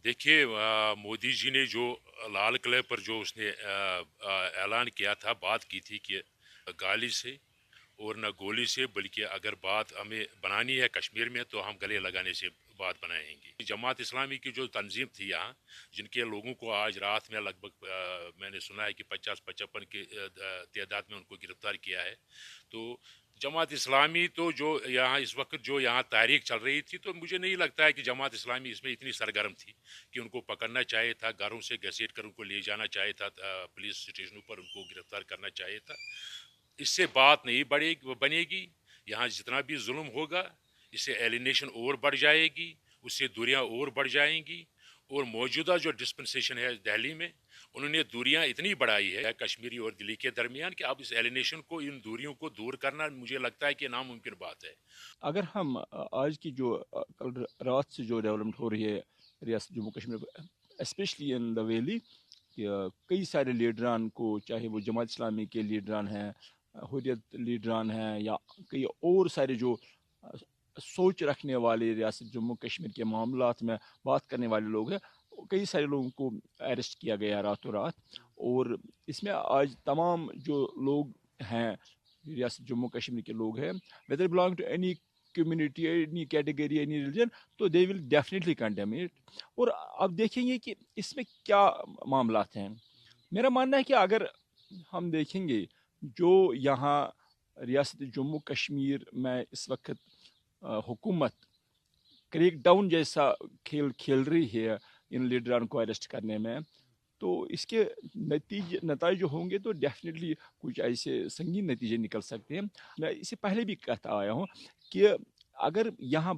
देखिए मोदी जी ने जो लाल किले पर जो उसने ऐलान किया था, बात की थी कि गाली से और न गोली से, बल्कि अगर बात हमें बनानी है कश्मीर में तो हम गले लगाने से बात बनाएंगे। जमात इस्लामी की जो तंजीम थी यहाँ, जिनके लोगों को आज रात में लगभग मैंने सुना है कि 50-55 की तादाद में उनको गिरफ्तार किया है। तो जमात इस्लामी तो जो यहाँ इस वक्त जो यहाँ तारीख चल रही थी, तो मुझे नहीं लगता है कि जमात इस्लामी इसमें इतनी सरगर्म थी कि उनको पकड़ना चाहिए था, घरों से घसीट कर उनको ले जाना चाहिए था, पुलिस स्टेशनों पर उनको गिरफ्तार करना चाहिए था। इससे बात नहीं बढ़ेगी बनेगी। यहाँ जितना भी जुल्म होगा, इससे एलिनेशन और बढ़ जाएगी, उससे दूरियां और बढ़ जाएंगी। और मौजूदा जो डिस्पेंसेशन है दिल्ली में, उन्होंने दूरियां इतनी बढ़ाई है कश्मीरी और दिल्ली के दरमियान कि अब इस एलिनेशन को, इन दूरियों को दूर करना मुझे लगता है कि नामुमकिन बात है। अगर हम आज की जो कल रात से जो डेवलपमेंट हो रही है रियासत जम्मू कश्मीर में, स्पेशली इन द वैली, कई सारे लीडरान को, चाहे वो जमात इस्लामी के लीडरान हैं, हुर्रियत लीडरान हैं, या कई और सारे जो अ, सोच रखने वाले रियासत जम्मू कश्मीर के मामलात में बात करने वाले लोग हैं, कई सारे लोगों को अरेस्ट किया गया रातों रात। और इसमें आज तमाम जो लोग हैं, रियासत जम्मू कश्मीर के लोग हैं, whether belong to any community, any category, any religion, तो they will definitely condemn it. और अब देखेंगे कि इसमें क्या मामलात हैं। मेरा मानना है कि अगर हम देखेंगे जो यहाँ रियासत जम्मू कश्मीर में इस वक्त हुकूमत क्रैक डाउन जैसा खेल खेल रही है इन लीडरान को अरेस्ट करने में, तो इसके नतीजे नताइज जो होंगे तो डेफिनेटली कुछ ऐसे संगीन नतीजे निकल सकते हैं। मैं इसे पहले भी कहता आया हूँ कि अगर यहाँ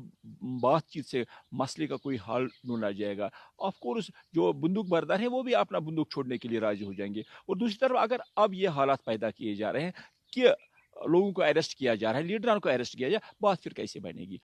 बातचीत से मसले का कोई हल ढूंढा जाएगा, ऑफ कोर्स जो बंदूक बरदार है वो भी अपना बंदूक छोड़ने के लिए राजी हो जाएंगे। और दूसरी तरफ अगर अब ये हालात पैदा किए जा रहे हैं कि लोगों को अरेस्ट किया जा रहा है, लीडरान को अरेस्ट किया जाए, बात फिर कैसे बनेगी?